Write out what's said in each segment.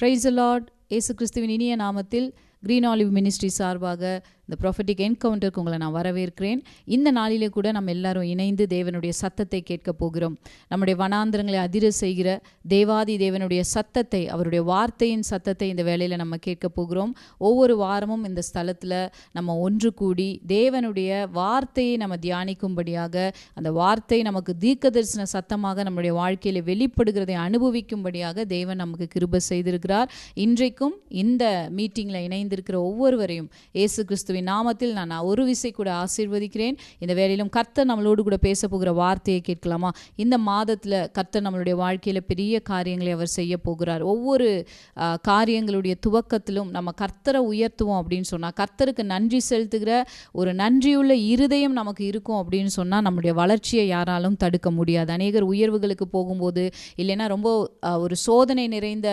Praise the Lord. இயேசு கிறிஸ்துவின் இனிய நாமத்தில் கிரீன் ஆலிவ் மினிஸ்ட்ரி சார்பாக இந்த ப்ராஃபட்டிக் என்கவுண்டருக்கு உங்களை நான் வரவேற்கிறேன். இந்த நாளிலே கூட நம்ம எல்லாரும் இணைந்து தேவனுடைய சத்தத்தை கேட்க போகிறோம். நம்முடைய வனாந்திரங்களை அதிர செய்கிற தேவாதி தேவனுடைய சத்தத்தை, அவருடைய வார்த்தையின் சத்தத்தை இந்த வேளையில் நம்ம கேட்க போகிறோம். ஒவ்வொரு வாரமும் இந்த ஸ்தலத்தில் நம்ம ஒன்று கூடி தேவனுடைய வார்த்தையை நம்ம தியானிக்கும்படியாக, அந்த வார்த்தை நமக்கு தீர்க்கதரிசன சத்தமாக நம்முடைய வாழ்க்கையில் வெளிப்படுகிறதை அனுபவிக்கும்படியாக தேவன் நமக்கு கிருபை செய்திருக்கிறார். இன்றைக்கும் இந்த மீட்டிங்கில் இணைந்திருக்கிற ஒவ்வொருவரையும் இயேசு கிறிஸ்துவின் நாமத்தில் நான் ஒரு விசை கூட ஆசீர்வதிக்கிறேன். இந்த வேளையிலும் கர்த்தர் நம்மளோடு கூட பேச போகிற வார்த்தையை கேட்கலாமா? இந்த மாதத்தில் கர்த்தர் நம்மளுடைய வாழ்க்கையில் பெரிய காரியங்களை அவர் செய்ய போகிறார். ஒவ்வொரு காரியங்களுடைய துவக்கத்திலும் நம்ம கர்த்தரை உயர்த்துவோம் அப்படின்னு சொன்னால், கர்த்தருக்கு நன்றி செலுத்துகிற ஒரு நன்றியுள்ள இருதயம் நமக்கு இருக்கும் அப்படின்னு சொன்னால் நம்முடைய வளர்ச்சியை யாராலும் தடுக்க முடியாது. அநேகர் உயர்வுகளுக்கு போகும்போது, இல்லைன்னா ரொம்ப ஒரு சோதனை நிறைந்த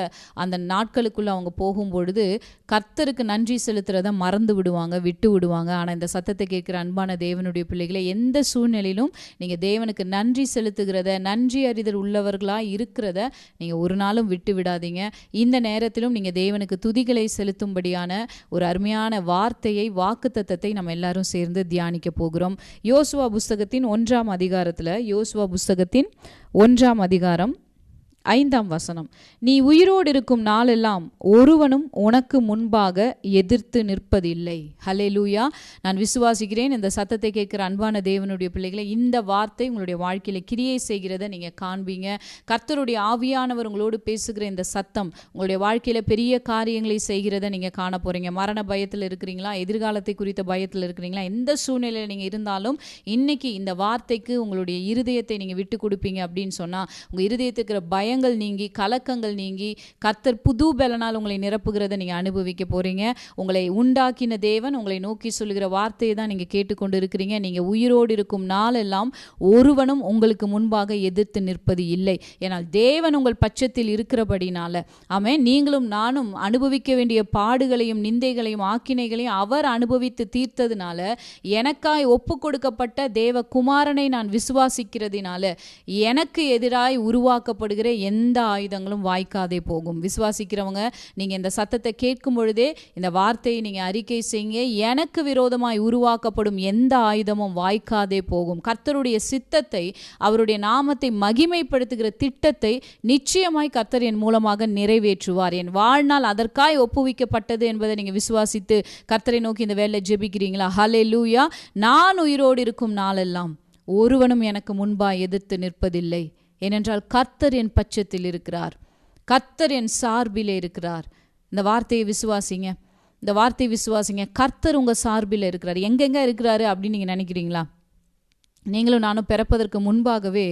அந்த நாட்களுக்குள்ளே அவங்க போகும்பொழுது கர்த்தருக்கு நன்றி செலுத்துறதை மறந்து விடுவாங்க, விட்டு விடுவாங்க. ஆனால் இந்த சத்தத்தை கேட்கிற அன்பான தேவனுடைய பிள்ளைகளை, எந்த சூழ்நிலையிலும் நீங்கள் தேவனுக்கு நன்றி செலுத்துகிறத, நன்றி அறிதல் உள்ளவர்களாக இருக்கிறத நீங்கள் ஒரு நாளும் விட்டு விடாதீங்க. இந்த நேரத்திலும் நீங்கள் தேவனுக்கு துதிகளை செலுத்தும்படியான ஒரு அருமையான வார்த்தையை, வாக்குத்தத்தத்தை நம்ம எல்லாரும் சேர்ந்து தியானிக்க போகிறோம். யோசுவா புஸ்தகத்தின் 1ஆம் அதிகாரத்தில், யோசுவா புஸ்தகத்தின் 1ஆம் அதிகாரம் 5ஆம் வசனம், நீ உயிரோடு இருக்கும் நாளெல்லாம் ஒருவனும் உனக்கு முன்பாக எதிர்த்து நிற்பதில்லை. ஹல்லேலூயா. நான் விசுவாசிக்கிறேன் இந்த சத்தத்தை கேட்கிற அன்பான தேவனுடைய பிள்ளைகளை, இந்த வார்த்தை உங்களுடைய வாழ்க்கையில் கிரியை செய்கிறத நீங்கள் காண்பீங்க. கர்த்தருடைய ஆவியானவர் உங்களோடு பேசுகிற இந்த சத்தம் உங்களுடைய வாழ்க்கையில் பெரிய காரியங்களை செய்கிறத நீங்கள் காண போகிறீங்க. மரண பயத்தில் இருக்கிறீங்களா? எதிர்காலத்தை குறித்த பயத்தில் இருக்கிறீங்களா? எந்த சூழ்நிலையில் நீங்கள் இருந்தாலும் இன்னைக்கு இந்த வார்த்தைக்கு உங்களுடைய இருதயத்தை நீங்கள் விட்டு கொடுப்பீங்க அப்படின்னு சொன்னால், உங்கள் இருதயத்துக்கு இருக்கிற நீங்கி, கலக்கங்கள் நீங்கி, கர்த்தர் புது பலனால் உங்களை நிரப்புகிறத நீங்க அனுபவிக்க போறீங்க. உங்களை உண்டாக்கின தேவன் உங்களை நோக்கி சொல்லுகிற வார்த்தையை தான் நீங்க கேட்டுக்கொண்டு இருக்கிறீங்க. நீங்க உயிரோடு இருக்கும் நாளெல்லாம் ஒருவனும் உங்களுக்கு முன்பாக எதிர்த்து நிற்பது இல்லை. ஏனால் தேவன் உங்கள் பட்சத்தில் இருக்கிறபடினால, ஆமென், நீங்களும் நானும் அனுபவிக்க வேண்டிய பாடுகளையும் நிந்தைகளையும் ஆக்கினைகளையும் அவர் அனுபவித்து தீர்த்ததுனால, எனக்காய் ஒப்பு கொடுக்கப்பட்ட தேவ குமாரனை நான் விசுவாசிக்கிறதுனால எனக்கு எதிராய் உருவாக்கப்படுகிற எந்த ஆயுதங்களும் வாய்க்காதே போகும். விசுவாசிக்கிறவங்க நீங்க இந்த சத்தத்தை கேட்கும் பொழுதே இந்த வார்த்தையை நீங்க அறிக்கை செய்யுங்க. எனக்கு விரோதமாய் உருவாக்கப்படும் எந்த ஆயுதமும் வாய்க்காதே போகும். கர்த்தருடைய சித்தத்தை, அவருடைய நாமத்தை மகிமைப்படுத்துகிற திட்டத்தை நிச்சயமாய் கர்த்தர் என் மூலமாக நிறைவேற்றுவார். என் வாழ்நாள் அதற்காய் ஒப்புவிக்கப்பட்டது என்பதை நீங்க விசுவாசித்து கர்த்தரை நோக்கி இந்த வேளையில ஜெபிக்கிறீங்களா? ஹல்லேலூயா. நான் உயிரோடு இருக்கும் நாளெல்லாம் ஒருவனும் எனக்கு முன்பாய் எதிர்த்து நிற்பதில்லை. ஏனென்றால் கர்த்தர் என் பட்சத்தில் இருக்கிறார், கர்த்தர் என் சார்பிலே இருக்கிறார். இந்த வார்த்தையை விசுவாசிங்க, இந்த வார்த்தையை விசுவாசிங்க. கர்த்தர் உங்கள் சார்பில் இருக்கிறார். எங்கெங்க இருக்கிறாரு அப்படின்னு நீங்கள் நினைக்கிறீங்களா? நீங்களும் நானும் பிறப்பதற்கு முன்பாகவே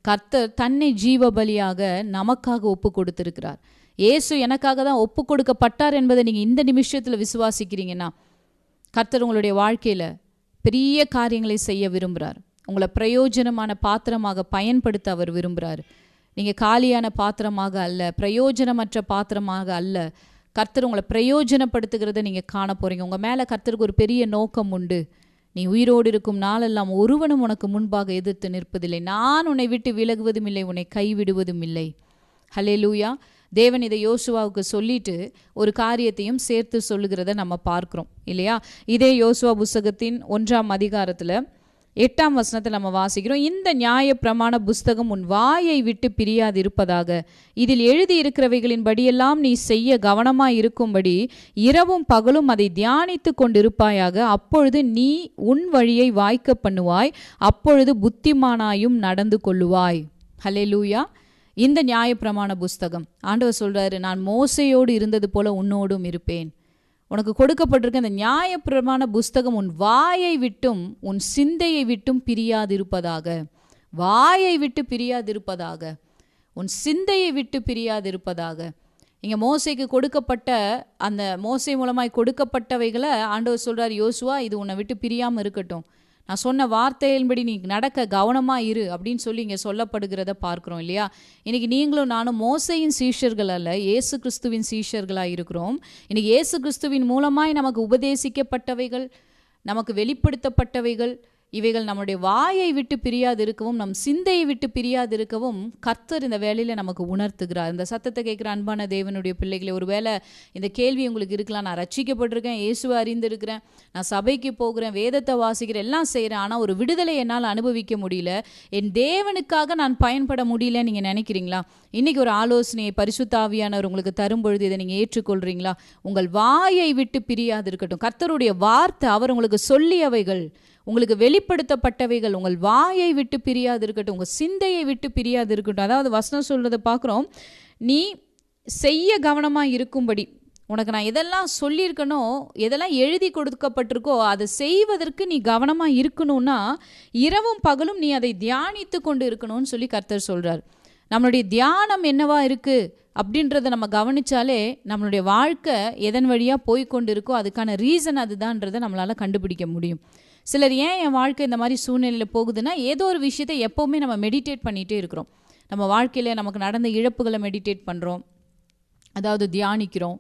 கர்த்தர் தன்னை ஜீவ பலியாக நமக்காக ஒப்பு கொடுத்திருக்கிறார். இயேசு எனக்காக தான் ஒப்பு கொடுக்கப்பட்டார் என்பதை நீங்கள் இந்த நிமிஷத்தில் விசுவாசிக்கிறீங்கன்னா, கர்த்தர் உங்களுடைய வாழ்க்கையில் பெரிய காரியங்களை செய்ய விரும்புகிறார். உங்களை பிரயோஜனமான பாத்திரமாக பயன்படுத்த அவர் விரும்புகிறார். நீங்கள் காலியான பாத்திரமாக அல்ல, பிரயோஜனமற்ற பாத்திரமாக அல்ல. கர்த்தர் உங்களை பிரயோஜனப்படுத்துகிறத நீங்கள் காண போகிறீங்க. உங்கள் மேலே கர்த்தருக்கு ஒரு பெரிய நோக்கம் உண்டு. நீ உயிரோடு இருக்கும் நாளெல்லாம் ஒருவனும் உனக்கு முன்பாக எதிர்த்து நிற்பதில்லை. நான் உன்னை விட்டு விலகுவதும் இல்லை, உன்னை கைவிடுவதும் இல்லை. ஹல்லேலூயா. தேவன் இதை யோசுவாவுக்கு சொல்லிட்டு ஒரு காரியத்தையும் சேர்த்து சொல்லுகிறத நம்ம பார்க்குறோம் இல்லையா? இதே யோசுவா புஸ்தகத்தின் 1ஆம் அதிகாரத்தில் 8ஆம் வசனத்தில் நம்ம வாசிக்கிறோம், இந்த நியாய பிரமாண புஸ்தகம் உன் வாயை விட்டு பிரியாது இருப்பதாக, இதில் எழுதி இருக்கிறவைகளின் படியெல்லாம் நீ செய்ய கவனமாய் இருக்கும்படி இரவும் பகலும் அதை தியானித்து கொண்டிருப்பாயாக. அப்பொழுது நீ உன் வழியை வாய்க்க பண்ணுவாய், அப்பொழுது புத்திமானாயும் நடந்து கொள்ளுவாய். ஹல்லேலூயா. இந்த நியாய பிரமாண புஸ்தகம், ஆண்டவர் சொல்றாரு, நான் மோசையோடு இருந்தது போல உன்னோடும் இருப்பேன். உனக்கு கொடுக்கப்பட்டிருக்க இந்த நியாயப்பிரமாண புஸ்தகம் உன் வாயை விட்டும் உன் சிந்தையை விட்டும் பிரியாதிருப்பதாக. வாயை விட்டு பிரியாதிருப்பதாக, உன் சிந்தையை விட்டு பிரியாதிருப்பதாக. இங்கே மோசைக்கு கொடுக்கப்பட்ட அந்த மோசை மூலமாய் கொடுக்கப்பட்டவைகளை ஆண்டவர் சொல்கிறார், யோசுவா இது உன்னை விட்டு பிரியாமல் இருக்கட்டும், நான் சொன்ன வார்த்தையின்படி நீ நடக்க கவனமாக இரு அப்படின்னு சொல்லி இங்கே சொல்லப்படுகிறத பார்க்குறோம் இல்லையா? இன்றைக்கி நீங்களும் நானும் மோசையின் சீஷர்கள் அல்ல, இயேசு கிறிஸ்துவின் சீஷர்களாக இருக்கிறோம். இன்றைக்கி இயேசு கிறிஸ்துவின் மூலமாய் நமக்கு உபதேசிக்கப்பட்டவைகள், நமக்கு வெளிப்படுத்தப்பட்டவைகள், இவைகள் நம்முடைய வாயை விட்டு பிரியாது இருக்கவும் நம் சிந்தையை விட்டு பிரியாது இருக்கவும் கர்த்தர் இந்த வேளையில் நமக்கு உணர்த்துகிறார். இந்த சத்தத்தை கேட்குற அன்பான தேவனுடைய பிள்ளைகளை, ஒரு வேளை இந்த கேள்வி உங்களுக்கு இருக்கலாம், நான் ரட்சிக்கப்பட்டிருக்கேன், இயேசுவை அறிந்திருக்கிறேன், நான் சபைக்கு போகிறேன், வேதத்தை வாசிக்கிறேன், எல்லாம் செய்கிறேன், ஆனால் ஒரு விடுதலை என்னால் அனுபவிக்க முடியல, என் தேவனுக்காக நான் பயன்பட முடியலன்னு நீங்கள் நினைக்கிறீங்களா? இன்றைக்கி ஒரு ஆலோசனையை பரிசுத்த ஆவியானவர் உங்களுக்கு தரும்பொழுது இதை நீங்கள் ஏற்றுக்கொள்கிறீங்களா? உங்கள் வாயை விட்டு பிரியாது இருக்கட்டும். கர்த்தருடைய வார்த்தை அவர் உங்களுக்கு சொல்லியவைகள், உங்களுக்கு வெளிப்படுத்தப்பட்டவைகள் உங்கள் வாயை விட்டு பிரியாது இருக்கட்டும், உங்கள் சிந்தையை விட்டு பிரியாது இருக்கட்டும். அதாவது வசனம் சொல்றதை பார்க்குறோம், நீ செய்ய கவனமாக இருக்கும்படி உனக்கு நான் எதெல்லாம் சொல்லியிருக்கணும், எதெல்லாம் எழுதி கொடுக்கப்பட்டிருக்கோ அதை செய்வதற்கு நீ கவனமாக இருக்கணும்னா இரவும் பகலும் நீ அதை தியானித்து கொண்டு இருக்கணும்னு சொல்லி கர்த்தர் சொல்கிறார். நம்மளுடைய தியானம் என்னவா இருக்குது அப்படின்றத நம்ம கவனித்தாலே நம்மளுடைய வாழ்க்கை எதன் வழியாக போய்கொண்டு இருக்கோ அதுக்கான ரீசன் அதுதான்றதை நம்மளால் கண்டுபிடிக்க முடியும். சிலர் ஏன் என் வாழ்க்கை இந்த மாதிரி சூழ்நிலையில் போகுதுன்னா, ஏதோ ஒரு விஷயத்தை எப்போவுமே நம்ம மெடிடேட் பண்ணிகிட்டே இருக்கிறோம். நம்ம வாழ்க்கையில் நமக்கு நடந்த இழப்புகளை மெடிடேட் பண்ணுறோம், அதாவது தியானிக்கிறோம்.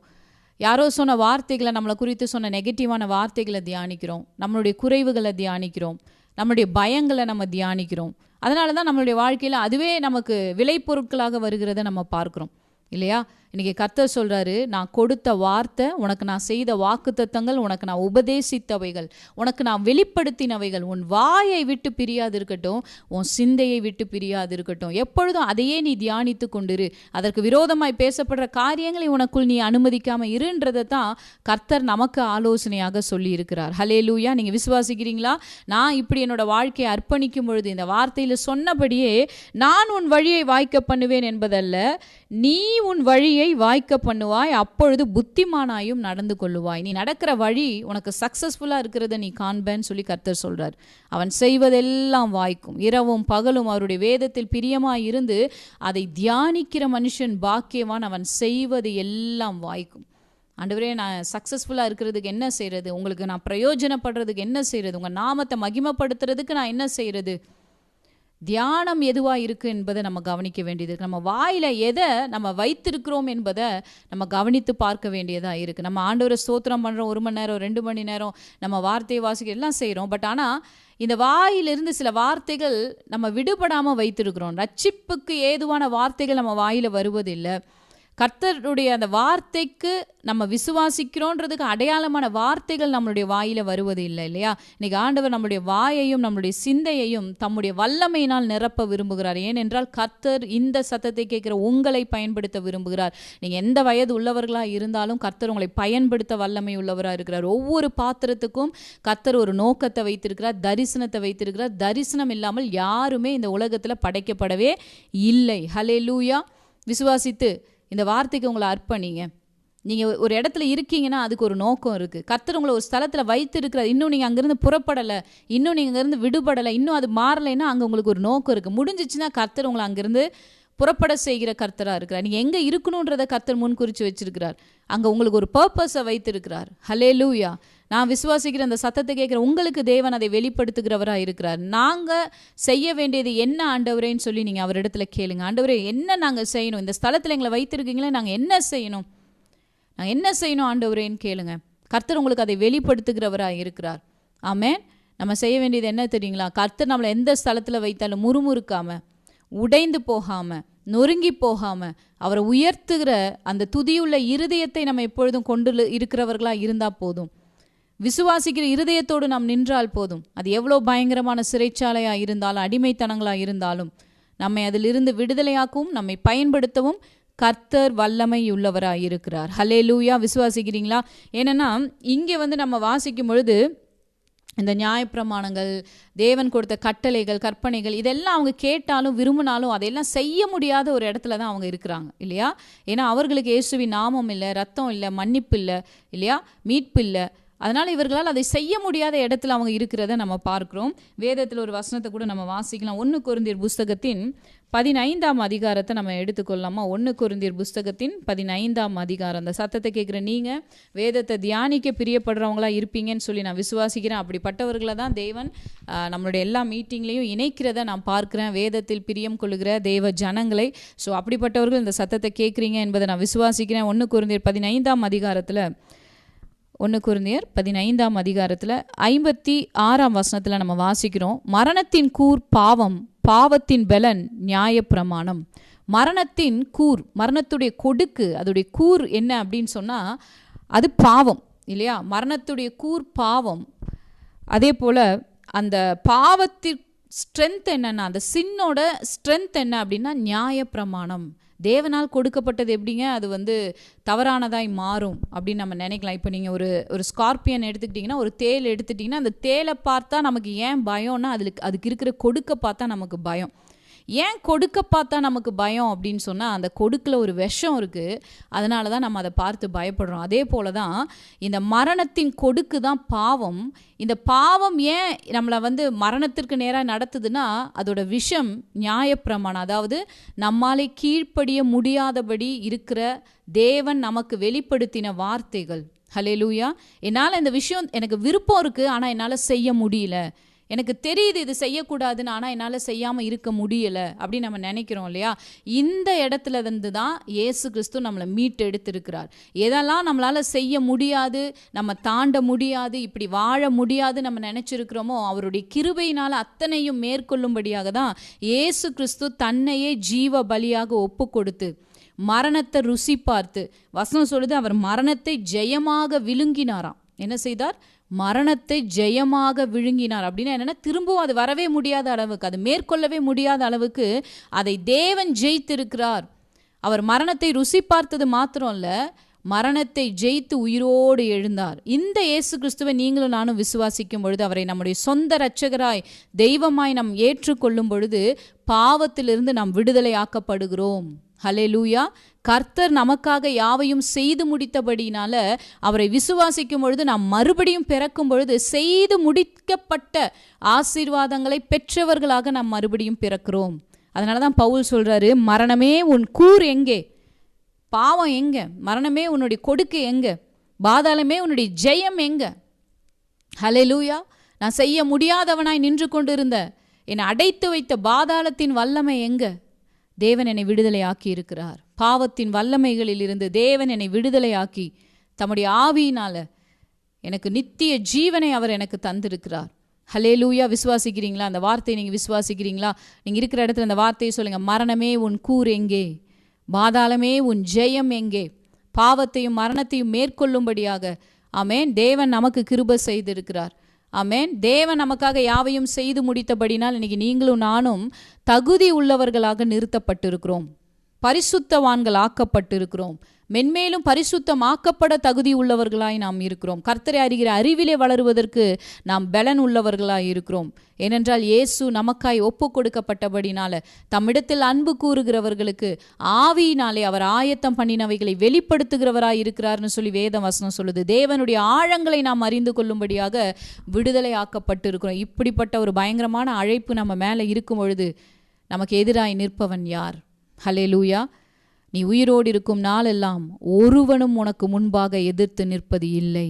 யாரோ சொன்ன வார்த்தைகளை, நம்மளை குறித்து சொன்ன நெகட்டிவான வார்த்தைகளை தியானிக்கிறோம், நம்மளுடைய குறைவுகளை தியானிக்கிறோம், நம்மளுடைய பயங்களை நம்ம தியானிக்கிறோம். அதனால தான் நம்மளுடைய வாழ்க்கையில் அதுவே நமக்கு விளைபொருட்களாக வருகிறத நம்ம பார்க்குறோம் இல்லையா? இன்றைக்கி கர்த்தர் சொல்கிறாரு, நான் கொடுத்த வார்த்தை, உனக்கு நான் செய்த வாக்குத்தத்தங்கள், உனக்கு நான் உபதேசித்தவைகள், உனக்கு நான் வெளிப்படுத்தினவைகள் உன் வாயை விட்டு பிரியாது இருக்கட்டும், உன் சிந்தையை விட்டு பிரியாது இருக்கட்டும். எப்பொழுதும் அதையே நீ தியானித்து கொண்டிரு. அதற்கு விரோதமாய் பேசப்படுற காரியங்களை உனக்குள் நீ அனுமதிக்காமல் இருன்றதை தான் கர்த்தர் நமக்கு ஆலோசனையாக சொல்லி இருக்கிறார். ஹல்லேலூயா. நீங்கள் விசுவாசிக்கிறீங்களா? நான் இப்படி என்னோட வாழ்க்கையை அர்ப்பணிக்கும் பொழுது இந்த வார்த்தையில் சொன்னபடியே நான் உன் வழியை வாய்க்க பண்ணுவேன் என்பதல்ல, நீ உன் வழியை வாய்க்க பண்ணுவாய், அப்பொழுது புத்திமானாயும் நடந்து கொள்ளுவாய். நீ நடக்கிற வழி உனக்கு சக்சஸ்ஃபுல்லாக இருக்கிறத நீ காண்பேன்னு சொல்லி கர்த்தர் சொல்கிறார். அவன் செய்வதெல்லாம் வாய்க்கும். இரவும் பகலும் அவருடைய வேதத்தில் பிரியமாய் இருந்து அதை தியானிக்கிற மனுஷன் பாக்கியவான், அவன் செய்வது எல்லாம் வாய்க்கும். ஆண்டவரே, நான் சக்ஸஸ்ஃபுல்லாக இருக்கிறதுக்கு என்ன செய்கிறது? உங்களுக்கு நான் பிரயோஜனப்படுறதுக்கு என்ன செய்கிறது? உங்கள் நாமத்தை மகிமைப்படுத்துறதுக்கு நான் என்ன செய்கிறது? தியானம் எதுவாக இருக்குது என்பதை நம்ம கவனிக்க வேண்டியது இருக்குது. நம்ம வாயில் எதை நம்ம வைத்திருக்கிறோம் என்பதை நம்ம கவனித்து பார்க்க வேண்டியதாக இருக்குது. நம்ம ஆண்டவரை ஸ்தோத்திரம் பண்ணுறோம், 1 மணி நேரம் 2 மணி நேரம் நம்ம வார்த்தையை வாசிக்க எல்லாம் செய்கிறோம். பட் ஆனால் இந்த வாயிலிருந்து சில வார்த்தைகள் நம்ம விடுபடாமல் வைத்திருக்கிறோம். ரட்சிப்புக்கு ஏதுவான வார்த்தைகள் நம்ம வாயில் வருவதில்லை. கர்த்தருடைய அந்த வார்த்தைக்கு நம்ம விசுவாசிக்கிறோன்றதுக்கு அடையாளமான வார்த்தைகள் நம்மளுடைய வாயில் வருவது இல்லை இல்லையா? இன்னைக்கு ஆண்டவர் நம்முடைய வாயையும் நம்மளுடைய சிந்தையையும் தம்முடைய வல்லமையினால் நிரப்ப விரும்புகிறார். ஏனென்றால் கர்த்தர் இந்த சத்தத்தை கேட்குற உங்களை பயன்படுத்த விரும்புகிறார். நீங்கள் எந்த வயது உள்ளவர்களாக இருந்தாலும் கர்த்தர் உங்களை பயன்படுத்த வல்லமை உள்ளவராக இருக்கிறார். ஒவ்வொரு பாத்திரத்துக்கும் கர்த்தர் ஒரு நோக்கத்தை வைத்திருக்கிறார், தரிசனத்தை வைத்திருக்கிறார். தரிசனம் இல்லாமல் யாருமே இந்த உலகத்தில் படைக்கப்படவே இல்லை. ஹல்லேலூயா. விசுவாசித்து இந்த வார்த்தைக்கு உங்களை அர்ப்பணிங்க. நீங்கள் ஒரு இடத்துல இருக்கீங்கன்னா அதுக்கு ஒரு நோக்கம் இருக்குது. கர்த்தர் உங்களை ஒரு ஸ்தலத்தில் வைத்திருக்கிறார். இன்னும் நீங்கள் அங்கேருந்து புறப்படலை, இன்னும் நீங்கள் அங்கேருந்து விடுபடலை, இன்னும் அது மாறலைன்னா அங்கே உங்களுக்கு ஒரு நோக்கம் இருக்குது. முடிஞ்சிச்சுன்னா கர்த்தர் உங்களை அங்கேருந்து புறப்பட செய்கிற கர்த்தராக இருக்கிறார். நீங்கள் எங்கே இருக்கணுன்றதை கர்த்தர் முன்குறித்து வச்சிருக்கிறார். அங்கே உங்களுக்கு ஒரு பர்பஸை வைத்திருக்கிறார். ஹல்லேலூயா. நான் விசுவாசிக்கிற அந்த சத்தத்தை கேட்குற உங்களுக்கு தேவன் அதை வெளிப்படுத்துகிறவராக இருக்கிறார். நாங்கள் செய்ய வேண்டியது என்ன ஆண்டவரேன்னு சொல்லி நீங்கள் அவரிடத்துல கேளுங்க. ஆண்டவரே, என்ன நாங்கள் செய்யணும்? இந்த ஸ்தலத்தில் எங்களை வைத்திருக்கீங்களே, நாங்கள் என்ன செய்யணும்? நாங்கள் என்ன செய்யணும் ஆண்டவரேன்னு கேளுங்க. கர்த்தர் உங்களுக்கு அதை வெளிப்படுத்துகிறவராக இருக்கிறார். ஆமென். நம்ம செய்ய வேண்டியது என்ன தெரியுங்களா? கர்த்தர் நம்மளை எந்த ஸ்தலத்தில் வைத்தாலும் முறுமுறுக்காமல், உடைந்து போகாமல், நொறுங்கி போகாமல், அவரை உயர்த்துகிற அந்த துதியுள்ள இருதயத்தை நம்ம எப்பொழுதும் கொண்டு இருக்கிறவர்களாக இருந்தால் போதும். விசுவாசிக்கிற இருதயத்தோடு நாம் நின்றால் போதும். அது எவ்வளோ பயங்கரமான சிறைச்சாலையாக இருந்தாலும், அடிமைத்தனங்களாக இருந்தாலும், நம்மை அதிலிருந்து விடுதலையாக்கவும் நம்மை பயன்படுத்தவும் கர்த்தர் வல்லமை உள்ளவராக இருக்கிறார். ஹல்லேலூயா. விசுவாசிக்கிறீங்களா? ஏன்னா இங்கே நம்ம வாசிக்கும் பொழுது இந்த நியாயப்பிரமாணங்கள், தேவன் கொடுத்த கட்டளைகள், கற்பனைகள், இதெல்லாம் அவங்க கேட்டாலும் விரும்பினாலும் அதையெல்லாம் செய்ய முடியாத ஒரு இடத்துல தான் அவங்க இருக்கிறாங்க இல்லையா? ஏன்னா அவர்களுக்கு இயேசுவின் நாமம் இல்லை, ரத்தம் இல்லை, மன்னிப்பு இல்லை இல்லையா, மீட்பு இல்லை. அதனால் இவர்களால் அதை செய்ய முடியாத இடத்துல அவங்க இருக்கிறத நம்ம பார்க்குறோம். வேதத்தில் ஒரு வசனத்தை கூட நம்ம வாசிக்கலாம். 1 கொரிந்தியர் புஸ்தகத்தின் 15ஆம் அதிகாரத்தை நம்ம எடுத்துக்கொள்ளலாமா? 1 கொரிந்தியர் புஸ்தகத்தின் 15ஆம் அதிகாரம். அந்த சத்தத்தை கேட்குற நீங்கள் வேதத்தை தியானிக்க பிரியப்படுறவங்களா இருப்பீங்கன்னு சொல்லி நான் விசுவாசிக்கிறேன். அப்படிப்பட்டவர்களை தான் தேவன் நம்மளுடைய எல்லா மீட்டிங்லேயும் இணைக்கிறத நான் பார்க்குறேன், வேதத்தில் பிரியம் கொள்ளுகிற தேவ ஜனங்களை. ஸோ அப்படிப்பட்டவர்கள் இந்த சத்தத்தை கேட்குறீங்க என்பதை நான் விசுவாசிக்கிறேன். 1 கொரிந்தியர் 15ஆம் அதிகாரத்தில் 1 கொரிந்தியர் 15ஆம் அதிகாரத்தில் 56ஆம் வசனத்தில் நம்ம வாசிக்கிறோம், மரணத்தின் கூர் பாவம், பாவத்தின் பலன் நியாயப்பிரமாணம். மரணத்தின் கூர், மரணத்துடைய கொடுக்கு, அதோடைய கூர் என்ன அப்படின்னு சொன்னால் அது பாவம் இல்லையா? மரணத்துடைய கூர் பாவம். அதே போல் அந்த பாவத்தின் ஸ்ட்ரென்த் என்னன்னா, அந்த சின்னோட ஸ்ட்ரென்த் என்ன அப்படின்னா நியாயப்பிரமாணம். தேவனால் கொடுக்கப்பட்டது எப்படிங்க அது தவறானதாய் மாறும் அப்படின்னு நம்ம நினைக்கலாம். இப்போ நீங்கள் ஒரு ஸ்கார்பியன் எடுத்துக்கிட்டிங்கன்னா, ஒரு தேல் எடுத்துட்டிங்கன்னா, அந்த தேலை பார்த்தா நமக்கு ஏன் பயம்னா அதுக்கு இருக்கிற கொடுக்க பார்த்தா நமக்கு பயம். ஏன் கொடுக்க பார்த்தா நமக்கு பயம் அப்படின்னு சொன்னால், அந்த கொடுக்கில் ஒரு விஷம் இருக்குது, அதனால தான் நம்ம அதை பார்த்து பயப்படுறோம். அதே போல தான் இந்த மரணத்தின் கொடுக்கு தான் பாவம். இந்த பாவம் ஏன் நம்மளை மரணத்திற்கு நேராக நடத்துதுன்னா, அதோட விஷம் நியாயப்பிரமாணம். அதாவது நம்மாலே கீழ்ப்படிய முடியாதபடி இருக்கிற தேவன் நமக்கு வெளிப்படுத்தின வார்த்தைகள். ஹல்லேலூயா. என்னால் இந்த விஷயம் எனக்கு விருப்பம் இருக்குது, ஆனால் என்னால் செய்ய முடியல. எனக்கு தெரியுது இது செய்யக்கூடாதுன்னு, ஆனால் என்னால் செய்யாமல் இருக்க முடியலை அப்படின்னு நம்ம நினைக்கிறோம் இல்லையா? இந்த இடத்துல இருந்து தான் இயேசு கிறிஸ்து நம்மளை மீட்டு எடுத்திருக்கிறார். எதெல்லாம் நம்மளால் செய்ய முடியாது, நம்ம தாண்ட முடியாது, இப்படி வாழ முடியாது நம்ம நினச்சிருக்கிறோமோ, அவருடைய கிருபையினால் அத்தனையும் மேற்கொள்ளும்படியாக தான் இயேசு கிறிஸ்து தன்னையே ஜீவ பலியாக ஒப்பு கொடுத்து மரணத்தை ருசி பார்த்து, வசனம் சொல்லுது, அவர் மரணத்தை ஜெயமாக விழுங்கினாராம். என்ன செய்தார்? மரணத்தை ஜெயமாக விழுங்கினார். அப்படின்னா என்னென்னா, திரும்பவும் அது வரவே முடியாத அளவுக்கு, அது மேற்கொள்ளவே முடியாத அளவுக்கு அதை தேவன் ஜெயித்திருக்கிறார். அவர் மரணத்தை ருசி பார்த்தது மாத்திரம் இல்லை, மரணத்தை ஜெயித்து உயிரோடு எழுந்தார். இந்த இயேசு கிறிஸ்துவை நீங்களும் நானும் விசுவாசிக்கும் பொழுது, அவரை நம்முடைய சொந்த இரட்சகராய் தெய்வமாய் நாம் ஏற்றுக்கொள்ளும் பொழுது, பாவத்திலிருந்து நாம் விடுதலை ஆக்கப்படுகிறோம். ஹல்லேலூயா. கர்த்தர் நமக்காக யாவையும் செய்து முடித்தபடினால அவரை விசுவாசிக்கும் பொழுது, நாம் மறுபடியும் பிறக்கும் பொழுது செய்து முடிக்கப்பட்ட ஆசீர்வாதங்களை பெற்றவர்களாக நாம் மறுபடியும் பிறக்கிறோம். அதனால தான் பவுல் சொல்றாரு, மரணமே உன் கூர் எங்கே? பாவம் எங்க? மரணமே உன்னுடைய கொடுக்கு எங்க? பாதாளமே உன்னுடைய ஜெயம் எங்க? ஹல்லேலூயா. நான் செய்ய முடியாதவனாய் நின்று கொண்டிருந்த, என்னை அடைத்து வைத்த பாதாளத்தின் வல்லமை எங்க? தேவன் என்னை விடுதலை ஆக்கி இருக்கிறார். பாவத்தின் வல்லமைகளில் இருந்து தேவன் என்னை விடுதலை ஆக்கி தம்முடைய ஆவியினால எனக்கு நித்திய ஜீவனை அவர் எனக்கு தந்திருக்கிறார். ஹல்லேலூயா. விசுவாசிக்கிறீங்களா? அந்த வார்த்தையை நீங்கள் விசுவாசிக்கிறீங்களா? நீங்கள் இருக்கிற இடத்துல அந்த வார்த்தையை சொல்லுங்கள், மரணமே உன் கூர் எங்கே? பாதாளமே உன் ஜெயம் எங்கே? பாவத்தையும் மரணத்தையும் மேற்கொள்ளும்படியாக ஆமென் தேவன் நமக்கு கிருபை செய்திருக்கிறார். ஆமென். தேவன் நமக்காக யாவையும் செய்து முடித்தபடினால் இன்னைக்கு நீங்களும் நானும் தகுதி உள்ளவர்களாக நிறுத்தப்பட்டிருக்கிறோம், பரிசுத்தவான்கள் ஆக்கப்பட்டிருக்கிறோம், மென்மேலும் பரிசுத்தம் ஆக்கப்பட தகுதி உள்ளவர்களாய் நாம் இருக்கிறோம். கர்த்தரை அறிகிற அறிவிலே வளருவதற்கு நாம் பலன் உள்ளவர்களாய் இருக்கிறோம். ஏனென்றால் இயேசு நமக்காய் ஒப்பு கொடுக்கப்பட்டபடினால, தம்மிடத்தில் அன்பு கூறுகிறவர்களுக்கு ஆவியினாலே அவர் ஆயத்தம் பண்ணினவைகளை வெளிப்படுத்துகிறவராய் இருக்கிறார்னு சொல்லி வேத வசனம் சொல்லுது. தேவனுடைய ஆழங்களை நாம் அறிந்து கொள்ளும்படியாக விடுதலை ஆக்கப்பட்டிருக்கிறோம். இப்படிப்பட்ட ஒரு பயங்கரமான அழைப்பு நம்ம மேலே இருக்கும் பொழுது நமக்கு எதிராய் நிற்பவன் யார்? ஹல்லேலூயா. நீ உயிரோடு இருக்கும் நாளெல்லாம் ஒருவனும் உனக்கு முன்பாக எதிர்த்து நிற்பது இல்லை.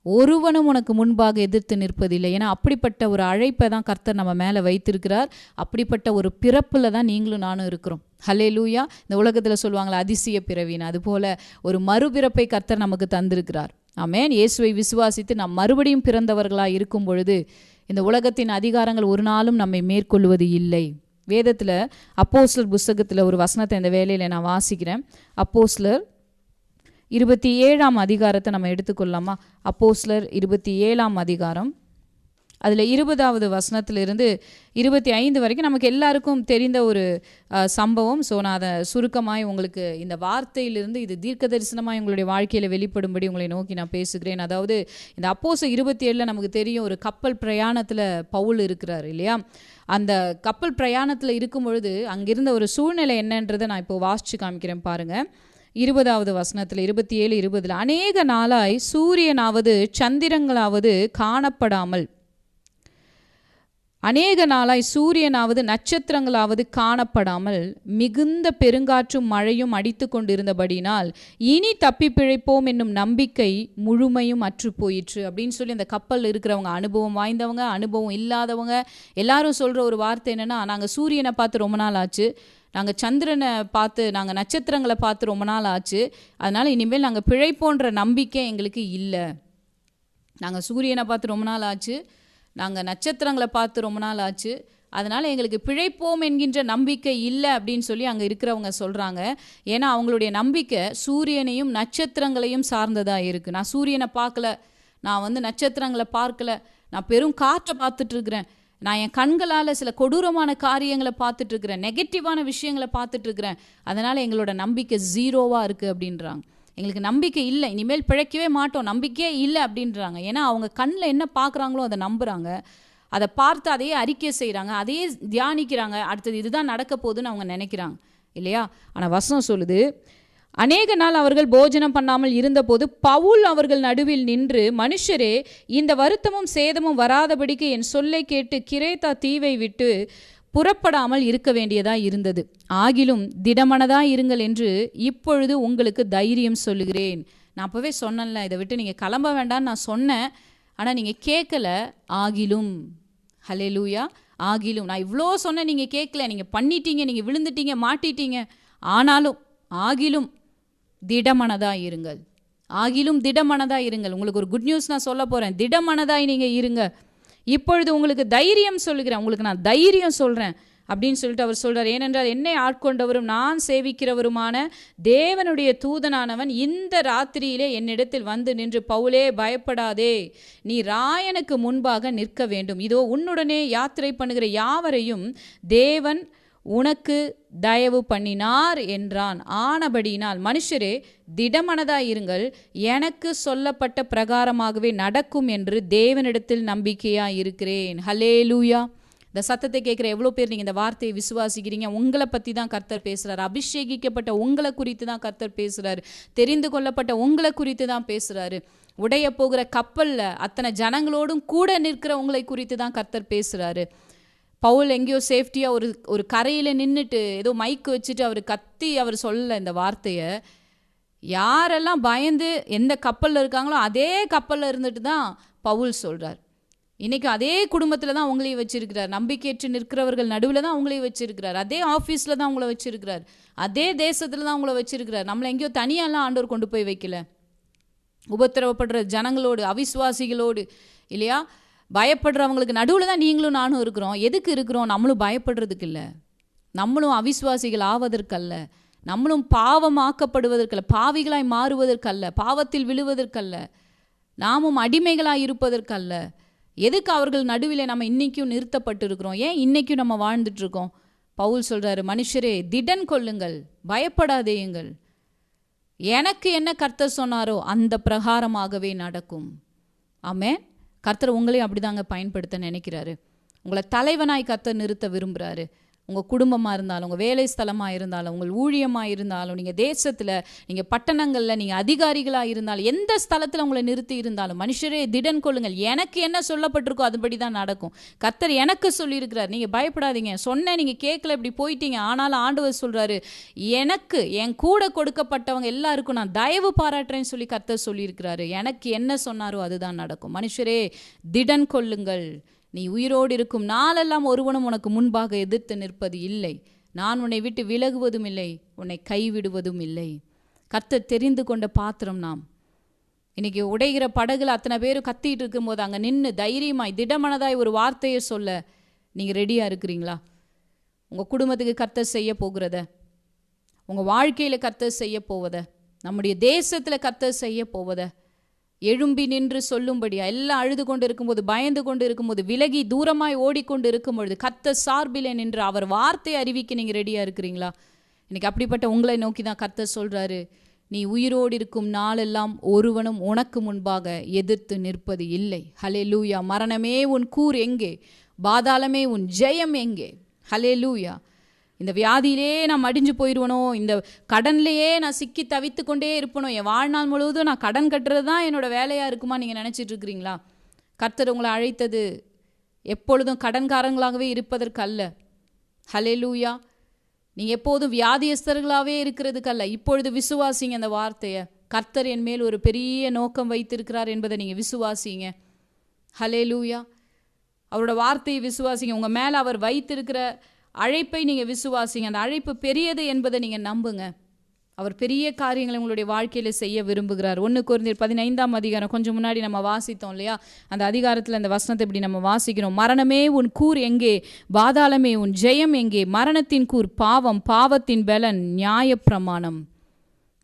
ஒருவனும் உனக்கு முன்பாக எதிர்த்து நிற்பதில்லை. ஏன்னா அப்படிப்பட்ட ஒரு அழைப்பை தான் கர்த்தர் நம்ம மேலே வைத்திருக்கிறார். அப்படிப்பட்ட ஒரு பிறப்பில் தான் நீங்களும் நானும் இருக்கிறோம். ஹல்லேலூயா. இந்த உலகத்தில் சொல்லுவாங்களா அதிசய பிறவின்னு, அதுபோல் ஒரு மறுபிறப்பை கர்த்தர் நமக்கு தந்திருக்கிறார். ஆமென். இயேசுவை விசுவாசித்து நாம் மறுபடியும் பிறந்தவர்களாக இருக்கும் பொழுது இந்த உலகத்தின் அதிகாரங்கள் ஒரு நாளும் நம்மை மேற்கொள்வது இல்லை. வேதத்தில் அப்போஸ்லர் புஸ்தகத்தில் ஒரு வசனத்தை இந்த வேலையில் நான் வாசிக்கிறேன். அப்போஸ்லர் 27ஆம் அதிகாரத்தை நம்ம எடுத்துக்கொள்ளலாமா? அப்போஸ்லர் 27ஆம் அதிகாரம், அதில் 20வது வசனத்திலிருந்து 25 வரைக்கும் நமக்கு எல்லாருக்கும் தெரிந்த ஒரு சம்பவம். ஸோ நான் அதை சுருக்கமாய் உங்களுக்கு இந்த வார்த்தையிலிருந்து இது தீர்க்க தரிசனமாய் உங்களுடைய வாழ்க்கையில் வெளிப்படும்படி உங்களை நோக்கி நான் பேசுகிறேன். அதாவது இந்த அப்போஸ்தலர் 27 நமக்கு தெரியும், ஒரு கப்பல் பிரயாணத்தில் பவுல் இருக்கிறார் இல்லையா? அந்த கப்பல் பிரயாணத்தில் இருக்கும் பொழுது அங்கிருந்த ஒரு சூழ்நிலை என்னன்றதை நான் இப்போ வாசித்து காமிக்கிறேன் பாருங்கள். 20வது வசனத்தில் 27-20 அநேக நாளாய் சூரியனாவது சந்திரங்களாவது காணப்படாமல் அநேக நாளாய் சூரியனாவது நட்சத்திரங்களாவது காணப்படாமல் மிகுந்த பெருங்காற்றும் மழையும் அடித்து கொண்டிருந்தபடினால் இனி தப்பி பிழைப்போம் என்னும் நம்பிக்கை முழுமையும் அற்று போயிற்று அப்படின்னு சொல்லி அந்த கப்பல் இருக்கிறவங்க, அனுபவம் வாய்ந்தவங்க, அனுபவம் இல்லாதவங்க எல்லாரும் சொல்கிற ஒரு வார்த்தை என்னென்னா, நாங்கள் சூரியனை பார்த்து ரொம்ப நாள் ஆச்சு, நாங்கள் சந்திரனை பார்த்து, நாங்கள் நட்சத்திரங்களை பார்த்து ரொம்ப நாள் ஆச்சு, அதனால் இனிமேல் நாங்கள் பிழைப்போன்ற நம்பிக்கை எங்களுக்கு இல்லை. நாங்கள் சூரியனை பார்த்து ரொம்ப நாள் ஆச்சு, நாங்கள் நட்சத்திரங்களை பார்த்து ரொம்ப நாள் ஆச்சு, அதனால் எங்களுக்கு பிழைப்போம் என்கின்ற நம்பிக்கை இல்லை அப்படின்னு சொல்லி அங்கே இருக்கிறவங்க சொல்கிறாங்க. ஏன்னா அவங்களுடைய நம்பிக்கை சூரியனையும் நட்சத்திரங்களையும் சார்ந்ததாக இருக்குது. நான் சூரியனை பார்க்கல, நான் நட்சத்திரங்களை பார்க்கல, நான் பெரும் காற்றை பார்த்துட்ருக்குறேன், நான் என் கண்களால் சில கொடூரமான காரியங்களை பார்த்துட்ருக்குறேன், நெகட்டிவான விஷயங்களை பார்த்துட்ருக்குறேன், அதனால் எங்களோட நம்பிக்கை ஜீரோவாக இருக்குது அப்படின்றாங்க. எங்களுக்கு நம்பிக்கை இல்லை, இனிமேல் பிழைக்கவே மாட்டோம், நம்பிக்கையே இல்லை அப்படின்றாங்க. ஏன்னா அவங்க கண்ணில் என்ன பார்க்குறாங்களோ அதை நம்புகிறாங்க, அதை பார்த்து அதையே அறிக்கை செய்கிறாங்க, அதையே தியானிக்கிறாங்க, அடுத்தது இதுதான் நடக்க போகுதுன்னு அவங்க நினைக்கிறாங்க இல்லையா. ஆனால் வசனம் சொல்லுது, அநேக நாள் அவர்கள் போஜனம் பண்ணாமல் இருந்தபோது பவுல் அவர்கள் நடுவில் நின்று, மனுஷரே, இந்த வருத்தமும் சேதமும் வராதபடிக்கு என் சொல்லை கேட்டு கிரேத்தா தீவை விட்டு புறப்படாமல் இருக்க வேண்டியதாக இருந்தது. ஆகிலும் திடமனதாக இருங்கள் என்று இப்பொழுது உங்களுக்கு தைரியம் சொல்லுகிறேன். நான் அப்போவே சொன்னேன்ல, இதை விட்டு நீங்கள் கிளம்ப வேண்டாம்னு நான் சொன்னேன், ஆனால் நீங்கள் கேட்கல. ஆகிலும், ஹல்லேலூயா, ஆகிலும் நான் இவ்வளோ சொன்னேன், நீங்கள் கேட்கல, நீங்கள் பண்ணிட்டீங்க, நீங்கள் விழுந்துட்டீங்க, மாட்டிட்டீங்க, ஆனாலும் ஆகிலும் திடமனதாக இருங்கள். ஆகிலும் திடமனதாக இருங்கள். உங்களுக்கு ஒரு குட் நியூஸ் நான் சொல்ல போகிறேன், திடமனதாய் நீங்கள் இருங்க. இப்பொழுது உங்களுக்கு தைரியம் சொல்லுகிறேன், உங்களுக்கு நான் தைரியம் சொல்கிறேன் அப்படின்னு சொல்லிட்டு அவர் சொல்கிறார். ஏனென்றால் என்னை ஆட்கொண்டவரும் நான் சேவிக்கிறவருமான தேவனுடைய தூதனானவன் இந்த ராத்திரியிலே என்னிடத்தில் வந்து நின்று, பவுலே பயப்படாதே, நீ ராயனுக்கு முன்பாக நிற்க வேண்டும், இதோ உன்னுடனே யாத்திரை பண்ணுகிற யாவரையும் தேவன் உனக்கு தயவு பண்ணினார் என்றான். ஆனபடியினால் மனுஷரே, திடமனதாயிருங்கள், எனக்கு சொல்லப்பட்ட பிரகாரமாகவே நடக்கும் என்று தேவனிடத்தில் நம்பிக்கையாக இருக்கிறேன். ஹல்லேலூயா. இந்த சத்தத்தை கேட்குற எவ்வளோ பேர் நீங்கள் இந்த வார்த்தையை விசுவாசிக்கிறீங்க? உங்களை பற்றி தான் கர்த்தர் பேசுகிறார். அபிஷேகிக்கப்பட்ட உங்களை குறித்து தான் கர்த்தர் பேசுகிறார். தெரிந்து கொள்ளப்பட்ட உங்களை குறித்து தான் பேசுகிறாரு. உடைய போகிற கப்பலில் அத்தனை ஜனங்களோடும் கூட நிற்கிற உங்களை குறித்து தான் கர்த்தர் பேசுகிறாரு. பவுல் எங்கேயோ சேஃப்டியாக ஒரு கரையில் நின்றுட்டு ஏதோ மைக்கு வச்சுட்டு அவர் சொல்லலை இந்த வார்த்தையை. யாரெல்லாம் பயந்து எந்த கப்பலில் இருக்காங்களோ அதே கப்பலில் இருந்துட்டு தான் பவுல் சொல்கிறார். இன்றைக்கி அதே குடும்பத்தில் தான் உங்களையும் வச்சிருக்கிறார். நம்பிக்கையற்று நிற்கிறவர்கள் நடுவில் தான் உங்களையும் வச்சிருக்கிறார். அதே ஆஃபீஸில் தான் உங்களை வச்சிருக்கிறார். அதே தேசத்தில் தான் உங்களை வச்சிருக்கிறார். நம்மளை எங்கேயோ தனியாலாம் ஆண்டவர் கொண்டு போய் வைக்கல. உபத்திரவப்படுற ஜனங்களோடு, அவிசுவாசிகளோடு இல்லையா, பயப்படுறவங்களுக்கு நடுவில் தான் நீங்களும் நானும் இருக்கிறோம். எதுக்கு இருக்கிறோம்? நம்மளும் பயப்படுறதுக்கு இல்லை, நம்மளும் அவிசுவாசிகள் ஆவதற்கல்ல, நம்மளும் பாவமாக்கப்படுவதற்கல்ல, பாவிகளாய் மாறுவதற்கல்ல, பாவத்தில் விழுவதற்கல்ல, நாமும் அடிமைகளாய் இருப்பதற்கல்ல. எதுக்கு அவர்கள் நடுவில் நம்ம இன்றைக்கும் நிறுத்தப்பட்டு இருக்கிறோம்? ஏன் இன்றைக்கும் நம்ம வாழ்ந்துட்டுருக்கோம்? பவுல் சொல்கிறாரு, மனுஷரே திடன் கொள்ளுங்கள், பயப்படாதேயுங்கள், எனக்கு என்ன கர்த்தர் சொன்னாரோ அந்த பிரகாரமாகவே நடக்கும். ஆமென். கர்த்தர் உங்களையும் அப்படிதாங்க பயன்படுத்த நினைக்கிறாரு. உங்களை தலைவனாய் கர்த்தர் நிறுத்த விரும்புகிறாரு. உங்கள் குடும்பமாக இருந்தாலும், உங்கள் வேலை ஸ்தலமாக இருந்தாலும், உங்கள் ஊழியமாக இருந்தாலும், நீங்கள் தேசத்தில், நீங்கள் பட்டணங்களில், நீங்கள் அதிகாரிகளாக இருந்தாலும், எந்த ஸ்தலத்தில் உங்களை நிறுத்தி இருந்தாலும், மனுஷரே திடன் கொள்ளுங்கள், எனக்கு என்ன சொல்லப்பட்டிருக்கோ அதுபடி தான் நடக்கும். கர்த்தர் எனக்கு சொல்லியிருக்கிறார், நீங்கள் பயப்படாதீங்க. சொன்னேன், நீங்கள் கேட்கல, இப்படி போயிட்டீங்க. ஆனாலும் ஆண்டவர் சொல்கிறாரு, எனக்கு என் கூட கொடுக்கப்பட்டவங்க எல்லாருக்கும் நான் தயவு பாராட்டுறேன்னு சொல்லி கர்த்தர் சொல்லியிருக்கிறாரு. எனக்கு என்ன சொன்னாரோ அதுதான் நடக்கும். மனுஷரே திடன் கொள்ளுங்கள், நீ உயிரோடு இருக்கும் நாளெல்லாம் ஒருவனும் உனக்கு முன்பாக எதிர்த்து நிற்பது இல்லை. நான் உன்னை விட்டு விலகுவதும் இல்லை, உன்னை கைவிடுவதும் இல்லை. கர்த்தர் தெரிந்து கொண்ட பாத்திரம் நாம். இன்னைக்கு உடைகிற படகுல அத்தனை பேரும் கத்திட்டு இருக்கும்போது அங்கே நின்று தைரியமாய் திடமனதாய் ஒரு வார்த்தையை சொல்ல நீங்கள் ரெடியாக இருக்கிறீங்களா? உங்கள் குடும்பத்துக்கு கர்த்தர் செய்ய போகிறத, உங்கள் வாழ்க்கையில் கர்த்தர் செய்ய போவத, நம்முடைய தேசத்தில் கர்த்தர் செய்ய போவத எழும்பி நின்று சொல்லும்படியா, எல்லாம் அழுது கொண்டு இருக்கும்போது, பயந்து கொண்டு இருக்கும்போது, விலகி தூரமாய் ஓடிக்கொண்டு இருக்கும் பொழுது கர்த்தர் சார்பிலே நின்று அவர் வார்த்தை அறிவிக்க நீங்கள் ரெடியாக இருக்கிறீங்களா? இன்னைக்கு அப்படிப்பட்ட உங்களை நோக்கி தான் கர்த்தர் சொல்கிறாரு, நீ உயிரோடு இருக்கும் நாளெல்லாம் ஒருவனும் உனக்கு முன்பாக எதிர்த்து நிற்பது இல்லை. ஹல்லேலூயா. மரணமே உன் கூர் எங்கே? பாதாளமே உன் ஜெயம் எங்கே? ஹல்லேலூயா. இந்த வியாதியிலே நான் மடிஞ்சு போயிடுவனோ, இந்த கடன்லையே நான் சிக்கி தவித்து கொண்டே இருப்பனோ, என் வாழ்நாள் முழுவதும் நான் கடன் கட்டுறது தான் என்னோட வேலையாக இருக்குமா நீங்கள் நினச்சிட்டு இருக்கிறீங்களா? கர்த்தர் உங்களை அழைத்தது எப்பொழுதும் கடன்காரங்களாகவே இருப்பதற்கு அல்ல. ஹல்லேலூயா. நீங்கள் எப்போதும் வியாதியஸ்தர்களாகவே இருக்கிறதுக்கு அல்ல. இப்பொழுது விசுவாசிங்க அந்த வார்த்தையை. கர்த்தர் என் மேல் ஒரு பெரிய நோக்கம் வைத்திருக்கிறார் என்பதை நீங்கள் விசுவாசிங்க. ஹல்லேலூயா. அவரோட வார்த்தையை விசுவாசிங்க. உங்கள் மேலே அவர் வைத்திருக்கிற அழைப்பை நீங்கள் விசுவாசிங்க. அந்த அழைப்பு பெரியது என்பதை நீங்கள் நம்புங்க. அவர் பெரிய காரியங்களை உங்களுடைய வாழ்க்கையில் செய்ய விரும்புகிறார். 1 கொரிந்தியர் 15ஆம் அதிகாரம் கொஞ்சம் முன்னாடி நம்ம வாசித்தோம் இல்லையா? அந்த அதிகாரத்தில் அந்த வசனத்தை இப்படி நம்ம வாசிக்கிறோம். மரணமே உன் கூர் எங்கே, பாதாளமே உன் ஜெயம் எங்கே? மரணத்தின் கூர் பாவம், பாவத்தின் பலன் நியாயப்பிரமாணம்.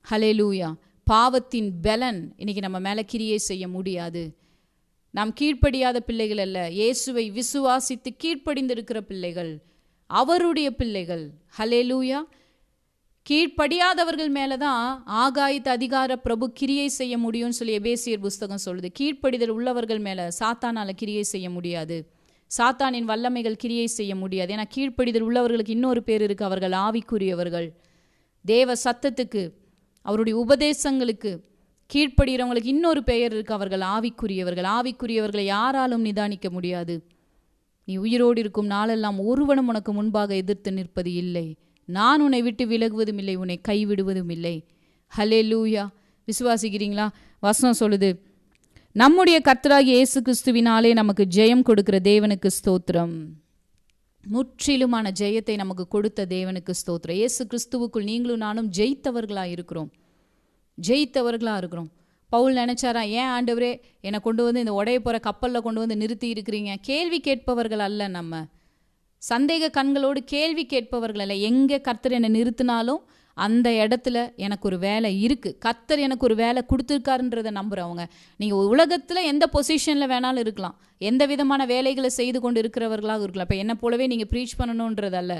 ஹல்லேலூயா. பாவத்தின் பலன் இன்னைக்கு நம்ம மேலே கிரியை செய்ய முடியாது. நாம் கீழ்ப்படியாத பிள்ளைகள் அல்ல, இயேசுவை விசுவாசித்து கீழ்ப்படிந்திருக்கிற பிள்ளைகள், அவருடைய பிள்ளைகள். ஹல்லேலூயா. கீழ்ப்படியாதவர்கள் மேலே தான் ஆகாயத்து அதிகார பிரபு கிரியை செய்ய முடியும்னு சொல்லி எபேசியர் புஸ்தகம் சொல்லுது. கீழ்ப்படிதல் உள்ளவர்கள் மேலே சாத்தானால் கிரியை செய்ய முடியாது. சாத்தானின் வல்லமைகள் கிரியை செய்ய முடியாது. ஏன்னா கீழ்ப்படிதல் உள்ளவர்களுக்கு இன்னொரு பேர் இருக்குது, அவர்கள் ஆவிக்குரியவர்கள். தேவ சத்தத்துக்கு, அவருடைய உபதேசங்களுக்கு கீழ்ப்படுகிறவங்களுக்கு இன்னொரு பெயர் இருக்குது, அவர்கள் ஆவிக்குரியவர்கள். ஆவிக்குரியவர்களை யாராலும் நிதானிக்க முடியாது. நீ உயிரோடு இருக்கும் நாளெல்லாம் ஒருவனும் உனக்கு முன்பாக எதிர்த்து நிற்பது இல்லை. நான் உன்னை விட்டு விலகுவதும் இல்லை, உன்னை கைவிடுவதும் இல்லை. ஹல்லேலூயா. விசுவாசிக்கிறீங்களா? வசனம் சொல்லுது, நம்முடைய கர்த்தராகிய இயேசு கிறிஸ்துவினாலே நமக்கு ஜெயம் கொடுக்கிற தேவனுக்கு ஸ்தோத்திரம். முற்றிலுமான ஜெயத்தை நமக்கு கொடுத்த தேவனுக்கு ஸ்தோத்திரம். இயேசு கிறிஸ்துவுக்குள் நீங்களும் நானும் ஜெயித்தவர்களாக இருக்கிறோம். பவுல் நினைச்சாரா, ஏன் ஆண்டவரே என்னை கொண்டு வந்து இந்த உடைய போகிற கப்பலில் கொண்டு வந்து நிறுத்தி இருக்கிறீங்க? கேள்வி கேட்பவர்கள் அல்ல, நம்ம சந்தேக கண்களோடு கேள்வி கேட்பவர்கள் அல்ல. எங்கே கர்த்தர் என்னை நிறுத்தினாலும் அந்த இடத்துல எனக்கு ஒரு வேலை இருக்குது, கர்த்தர் எனக்கு ஒரு வேலை கொடுத்துருக்காருன்றதை நம்புகிறவங்க. நீங்கள் உலகத்தில் எந்த பொசிஷனில் வேணாலும் இருக்கலாம், எந்த விதமான வேலைகளை செய்து கொண்டு இருக்கிறவர்களாக இருக்கலாம். இப்போ என்னை போலவே நீங்கள் ப்ரீச் பண்ணணுன்றதல்ல,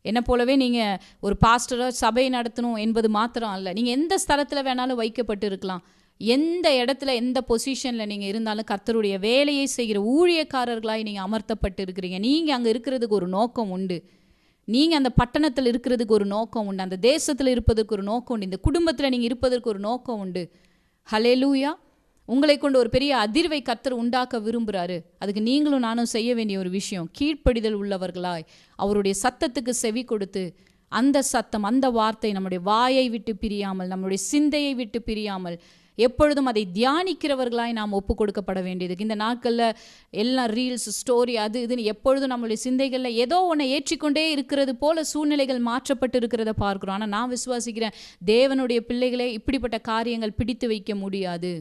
என்னை போலவே நீங்கள் ஒரு பாஸ்டராக சபை நடத்தணும் என்பது மாத்திரம் அல்ல. நீங்கள் எந்த ஸ்தலத்தில் வேணாலும் வைக்கப்பட்டு இருக்கலாம், எந்த இடத்துல எந்த பொசிஷனில் நீங்கள் இருந்தாலும் கர்த்தருடைய வேலையை செய்கிற ஊழியக்காரர்களாய் நீங்கள் அமர்த்தப்பட்டு இருக்கிறீங்க. நீங்கள் அங்கே இருக்கிறதுக்கு ஒரு நோக்கம் உண்டு. நீங்கள் அந்த பட்டணத்தில் இருக்கிறதுக்கு ஒரு நோக்கம் உண்டு. அந்த தேசத்தில் இருப்பதற்கு ஒரு நோக்கம் உண்டு. இந்த குடும்பத்தில் நீங்கள் இருப்பதற்கு ஒரு நோக்கம் உண்டு. ஹல்லேலூயா. உங்களை கொண்டு ஒரு பெரிய அதிர்வை கர்த்தர் உண்டாக்க விரும்புகிறாரு. அதுக்கு நீங்களும் நானும் செய்ய வேண்டிய ஒரு விஷயம், கீழ்ப்படிதல் உள்ளவர்களாய் அவருடைய சத்தத்துக்கு செவி கொடுத்து, அந்த சத்தம், அந்த வார்த்தை நம்முடைய வாயை விட்டு பிரியாமல், நம்முடைய சிந்தையை விட்டு பிரியாமல் எப்பொழுதும் அதை தியானிக்கிறவர்களாய் நாம் ஒப்பு கொடுக்கப்பட வேண்டியது. இந்த நாட்களில் எல்லாம் ரீல்ஸ், ஸ்டோரி, அது இதுன்னு எப்பொழுதும் நம்மளுடைய சிந்தைகளில் ஏதோ ஒன்றை ஏற்றிக்கொண்டே இருக்கிறது போல சூழ்நிலைகள் மாற்றப்பட்டு இருக்கிறத பார்க்குறோம். ஆனால் நான் விசுவாசிக்கிறேன், தேவனுடைய பிள்ளைகளே இப்படிப்பட்ட காரியங்கள் பிடித்து வைக்க முடியாது.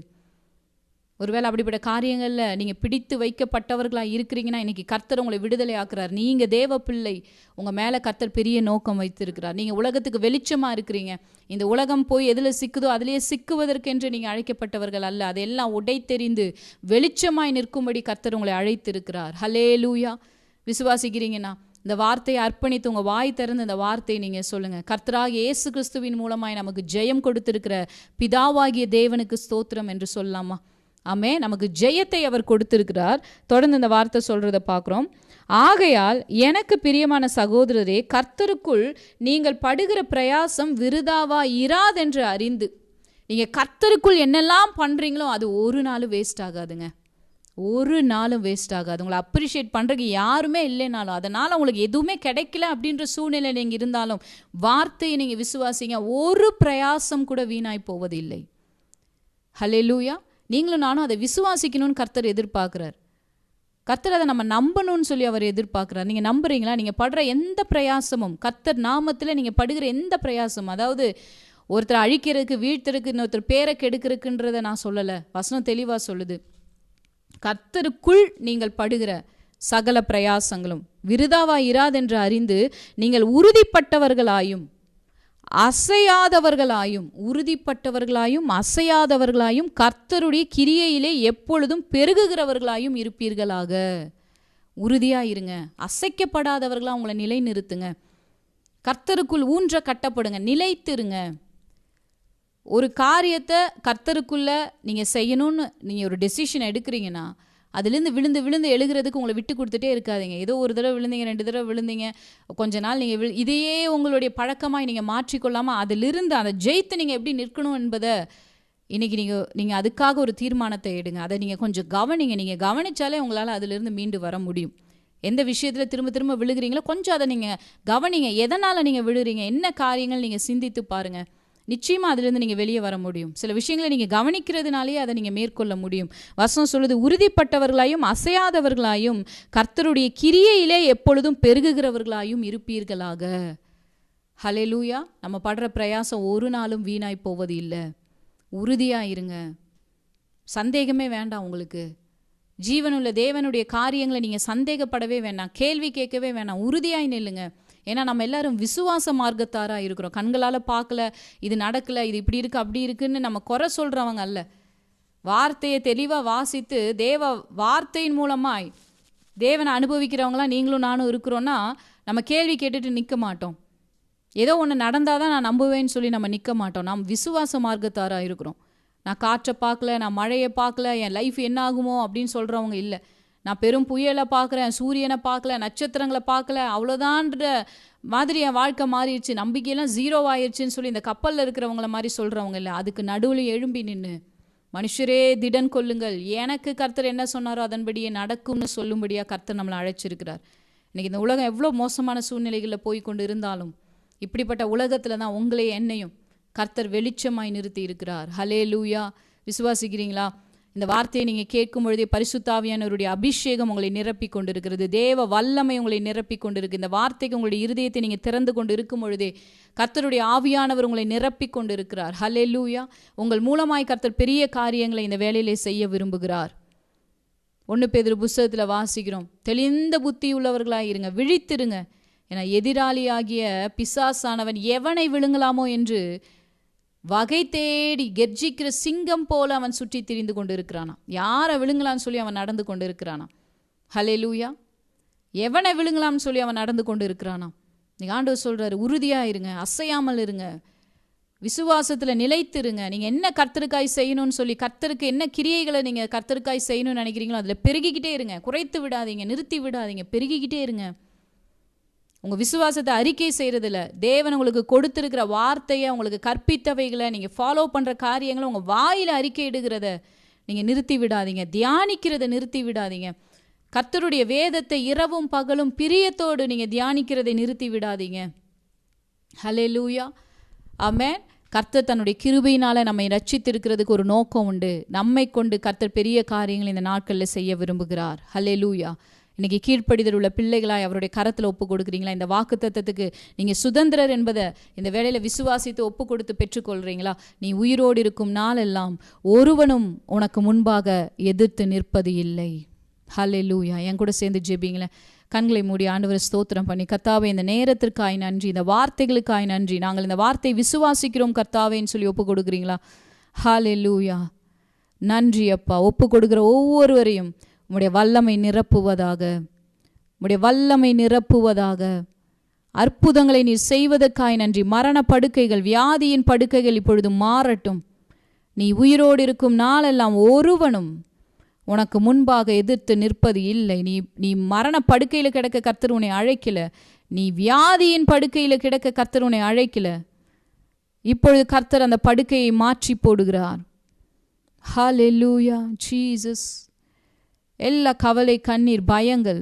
ஒருவேளை அப்படிப்பட்ட காரியங்களில் நீங்கள் பிடித்து வைக்கப்பட்டவர்களாக இருக்கிறீங்கன்னா இன்றைக்கி கர்த்தர் உங்களை விடுதலை ஆக்குறார். நீங்கள் தேவ பிள்ளை, உங்கள் மேலே கர்த்தர் பெரிய நோக்கம் வைத்திருக்கிறார். நீங்கள் உலகத்துக்கு வெளிச்சமாக இருக்கிறீங்க. இந்த உலகம் போய் எதில் சிக்குதோ அதிலேயே சிக்குவதற்கென்று நீங்கள் அழைக்கப்பட்டவர்கள் அல்ல. அதையெல்லாம் உடைத்தெறிந்து வெளிச்சமாய் நிற்கும்படி கர்த்தர் உங்களை அழைத்திருக்கிறார். ஹல்லேலூயா. விசுவாசிக்கிறீங்கன்னா இந்த வார்த்தையை அர்ப்பணித்து உங்கள் வாய் திறந்து இந்த வார்த்தையை நீங்கள் சொல்லுங்கள். கர்த்தராகிய இயேசு கிறிஸ்துவின் மூலமாய் நமக்கு ஜெயம் கொடுத்திருக்கிற பிதாவாகிய தேவனுக்கு ஸ்தோத்திரம் என்று சொல்லலாமா? ஆமே. நமக்கு ஜெயத்தை அவர் கொடுத்திருக்கிறார். தொடர்ந்து இந்த வார்த்தை சொல்றத பார்க்குறோம். ஆகையால் எனக்கு பிரியமான சகோதரரே, கர்த்தருக்குள் நீங்கள் படுகிற பிரயாசம் விருதாவா இராதென்று அறிந்து. நீங்கள் கர்த்தருக்குள் என்னெல்லாம் பண்ணுறீங்களோ அது ஒரு நாளும் வேஸ்ட் ஆகாதுங்க, ஒரு நாளும் வேஸ்ட் ஆகாது. உங்களை அப்ரிஷியேட் பண்ணுறதுக்கு யாருமே இல்லைனாலும், அதனால் உங்களுக்கு எதுவுமே கிடைக்கல அப்படின்ற சூழ்நிலை நீங்கள் இருந்தாலும் வார்த்தையை நீங்கள் விசுவாசிங்க, ஒரு பிரயாசம் கூட வீணாய் போவதில்லை. ஹல்லேலூயா. நீங்களும் நானும் அதை விசுவாசிக்கணும்னு கர்த்தர் எதிர்பார்க்குறார். கர்த்தர் அதை நம்ம நம்பணும்னு சொல்லி அவர் எதிர்பார்க்குறார். நீங்கள் நம்புறீங்களா? நீங்கள் படுற எந்த பிரயாசமும், கர்த்தர் நாமத்தில் நீங்கள் படுகிற எந்த பிரயாசம், அதாவது ஒருத்தர் அழிக்கிறதுக்கு, வீழ்த்துறதுக்கு, இன்னொருத்தர் பேரை கெடுக்கிறதுக்குன்றதை நான் சொல்லலை. வசனம் தெளிவாக சொல்லுது, கர்த்தருக்குள் நீங்கள் படுகிற சகல பிரயாசங்களும் விருதாவாய் இராதென்று அறிந்து நீங்கள் உறுதிப்பட்டவர்களாயும் அசையாதவர்களாயும், உறுதிப்பட்டவர்களாயும் அசையாதவர்களாயும் கர்த்தருடைய கிரியையிலே எப்பொழுதும் பெருகுகிறவர்களாயும் இருப்பீர்களாக. உறுதியாக இருங்க, அசைக்கப்படாதவர்களாக உங்களை நிலை நிறுத்துங்க. கர்த்தருக்குள் ஊன்ற கட்டப்படுங்க, நிலைத்திருங்க. ஒரு காரியத்தை கர்த்தருக்குள்ளே நீங்கள் செய்யணும்னு நீங்கள் ஒரு டெசிஷன் எடுக்கிறீங்கன்னா அதுலேருந்து விழுந்து விழுந்து எழுகிறதுக்கு உங்களை விட்டு கொடுத்துட்டே இருக்காதீங்க. ஏதோ ஒரு தடவை விழுந்தீங்க, 2 தடவை விழுந்தீங்க, கொஞ்ச நாள் நீங்கள் இதையே உங்களுடைய பழக்கமாக நீங்கள் மாற்றிக்கொள்ளாமல் அதிலிருந்து அதை ஜெயித்து நீங்கள் எப்படி நிற்கணும் என்பதை இன்றைக்கி நீங்கள் அதுக்காக ஒரு தீர்மானத்தை எடுங்க. அதை நீங்கள் கொஞ்சம் கவனிங்க. நீங்கள் கவனித்தாலே உங்களால் அதிலிருந்து மீண்டு வர முடியும். எந்த விஷயத்தில் திரும்ப திரும்ப விழுகிறீங்களோ கொஞ்சம் அதை நீங்கள் கவனிங்க. எதனால் நீங்கள் விழுகிறீங்க, என்ன காரியங்கள் நீங்கள் சிந்தித்து பாருங்கள். நிச்சயமாக அதிலிருந்து நீங்கள் வெளியே வர முடியும். சில விஷயங்களை நீங்கள் கவனிக்கிறதுனாலேயே அதை நீங்கள் மேற்கொள்ள முடியும். வசனம் சொல்லுது, உறுதிப்பட்டவர்களாயும் அசையாதவர்களாயும் கர்த்தருடைய கிரியையிலே எப்பொழுதும் பெருகுகிறவர்களாயும் இருப்பீர்களாக. ஹல்லேலூயா. நம்ம படுற பிரயாசம் ஒரு நாளும் வீணாய் போவது இல்லை. உறுதியாக இருங்க. சந்தேகமே வேண்டாம். உங்களுக்கு ஜீவனுள்ள தேவனுடைய காரியங்களை நீங்கள் சந்தேகப்படவே வேண்டாம், கேள்வி கேட்கவே வேண்டாம். உறுதியாய் நில்லுங்க. ஏன்னா நம்ம எல்லாரும் விசுவாச மார்க்கத்தாராக இருக்கிறோம். கண்களால் பார்க்கல, இது நடக்கலை, இது இப்படி இருக்குது அப்படி இருக்குன்னு நம்ம குறை சொல்கிறவங்க அல்ல. வார்த்தையை தெளிவாக வாசித்து தேவ வார்த்தையின் மூலமாய் தேவனை அனுபவிக்கிறவங்களாம் நீங்களும் நானும் இருக்கிறோன்னா நம்ம கேள்வி கேட்டுட்டு நிற்க மாட்டோம். ஏதோ ஒன்று நடந்தால் தான் நான் நம்புவேன்னு சொல்லி நம்ம நிற்க மாட்டோம். நாம் விசுவாச மார்க்கத்தாராக இருக்கிறோம். நான் காற்றை பார்க்கல, நான் மழையை பார்க்கல, என் லைஃப் என்ன ஆகுமோ அப்படின்னு சொல்கிறவங்க இல்லை. நான் பெரும் புயலை பார்க்குறேன், சூரியனை பார்க்கல, நட்சத்திரங்களை பார்க்கல, அவ்வளோதான்ற மாதிரி என் வாழ்க்கை மாறிடுச்சு, நம்பிக்கையெல்லாம் ஜீரோ ஆயிடுச்சுன்னு சொல்லி இந்த கப்பலில் இருக்கிறவங்கள மாதிரி சொல்கிறவங்க இல்லை. அதுக்கு நடுவில் எழும்பி நின்று, மனுஷரே திடன் கொள்ளுங்கள், எனக்கு கர்த்தர் என்ன சொன்னாரோ அதன்படியே நடக்கும்னு சொல்லும்படியாக கர்த்தர் நம்மளை அழைச்சிருக்கிறார். இன்றைக்கி இந்த உலகம் எவ்வளோ மோசமான சூழ்நிலைகளில் போய் கொண்டு இருந்தாலும் இப்படிப்பட்ட உலகத்தில் தான் உங்களே என்னையும் கர்த்தர் வெளிச்சமாய் நிறுத்தி இருக்கிறார். ஹல்லேலூயா. விசுவாசிக்கிறீங்களா? இந்த வார்த்தையை நீங்கள் கேட்கும் பொழுதே பரிசுத்த ஆவியானவருடைய அபிஷேகம் உங்களை நிரப்பி கொண்டிருக்கிறது. தேவ வல்லமை உங்களை நிரப்பி கொண்டிருக்கு. இந்த வார்த்தைக்கு உங்களுடைய இருதயத்தை நீங்கள் திறந்து கொண்டு இருக்கும் பொழுதே கர்த்தருடைய ஆவியானவர் உங்களை நிரப்பி கொண்டு இருக்கிறார். ஹல்லேலூயா. உங்கள் மூலமாய் கர்த்தர் பெரிய காரியங்களை இந்த வேலையிலே செய்ய விரும்புகிறார். 1 பேதுரு புத்தகத்தில் வாசிக்கிறோம், தெளிந்த புத்தி உள்ளவர்களாக இருங்க, விழித்திருங்க. ஏன்னா எதிராளியாகிய பிசாசானவன் எவனை விழுங்கலாமோ என்று வகை தேடி கெர்ஜிக்கிற சிங்கம் போல அவன் சுற்றி திரிந்து கொண்டு இருக்கிறானா. யாரை விழுங்கலான்னு சொல்லி அவன் நடந்து கொண்டு இருக்கிறானா. ஹல்லேலூயா. எவனை விழுங்கலாம்னு சொல்லி அவன் நடந்து கொண்டு இருக்கிறானா. நீங்கள் ஆண்டவர் சொல்கிறாரு, உறுதியாக இருங்க, அசையாமல் இருங்க, விசுவாசத்தில் நிலைத்திருங்க. நீங்கள் என்ன கர்த்தருக்காய் செய்யணும்னு சொல்லி, கர்த்தருக்கு என்ன கிரியைகளை நீங்கள் கர்த்தருக்காய் செய்யணும்னு நினைக்கிறீங்களோ அதில் பெருகிக்கிட்டே இருங்க. குறைத்து விடாதீங்க, நிறுத்தி விடாதீங்க, பெருகிக்கிட்டே இருங்க. உங்கள் விசுவாசத்தை அறிக்கை செய்கிறதில்ல, தேவன் உங்களுக்கு கொடுத்துருக்கிற வார்த்தையை, உங்களுக்கு கற்பித்தவைகளை, நீங்கள் ஃபாலோ பண்ணுற காரியங்களை உங்கள் வாயில் அறிக்கை இடுகிறத நீங்கள் நிறுத்தி விடாதீங்க. தியானிக்கிறத நிறுத்தி விடாதீங்க. கர்த்தருடைய வேதத்தை இரவும் பகலும் பிரியத்தோடு நீங்கள் தியானிக்கிறதை நிறுத்தி விடாதீங்க. ஹல்லேலூயா. ஆமென். கர்த்தர் தன்னுடைய கிருபையினால் நம்மை ரட்சித்திருக்கிறதுக்கு ஒரு நோக்கம் உண்டு. நம்மை கொண்டு கர்த்தர் பெரிய காரியங்களை இந்த நாட்களில் செய்ய விரும்புகிறார். ஹல்லேலூயா. இன்றைக்கி கீழ்ப்படிதல் உள்ள பிள்ளைகளாய் அவருடைய கரத்தில் ஒப்பு கொடுக்குறீங்களா? இந்த வாக்கு தத்தத்துக்கு நீங்கள் சுதந்திரர் என்பதை இந்த வேளையில் விசுவாசித்து ஒப்பு கொடுத்து பெற்றுக்கொள்கிறீங்களா? நீ உயிரோடு இருக்கும் நாளெல்லாம் ஒருவனும் உனக்கு முன்பாக எதிர்த்து நிற்பது இல்லை. ஹல்லேலூயா. என் கூட சேர்ந்து ஜெபிங்களேன். கண்களை மூடி ஆண்டவரை ஸ்தோத்திரம் பண்ணி, கர்த்தாவே இந்த நேரத்திற்காய் நன்றி, இந்த வார்த்தைகளுக்காய் நன்றி, நாங்கள் இந்த வார்த்தை விசுவாசிக்கிறோம் கர்த்தாவேன்னு சொல்லி ஒப்பு கொடுக்குறீங்களா? ஹல்லேலூயா. நன்றி அப்பா. ஒப்பு கொடுக்குற ஒவ்வொருவரையும் உம்முடைய வல்லமை நிரப்புவதாக, உம்முடைய வல்லமை நிரப்புவதாக. அற்புதங்களை நீர் செய்வதற்காய் நன்றி. மரண படுக்கைகள், வியாதியின் படுக்கைகள் இப்பொழுது மாறட்டும். நீ உயிரோடு இருக்கும் நாளெல்லாம் ஒருவனும் உனக்கு முன்பாக எதிர்த்து நிற்பது இல்லை. நீ மரண படுக்கையில் கிடக்க கர்த்தர் உன்னை அழைக்கல. நீ வியாதியின் படுக்கையில் கிடக்க கர்த்தர் உன்னை அழைக்கல. இப்பொழுது கர்த்தர் அந்த படுக்கையை மாற்றி போடுகிறார். ஹல்லேலூயா. ஜீசஸ். எல்லா கவலை, கண்ணீர், பயங்கள்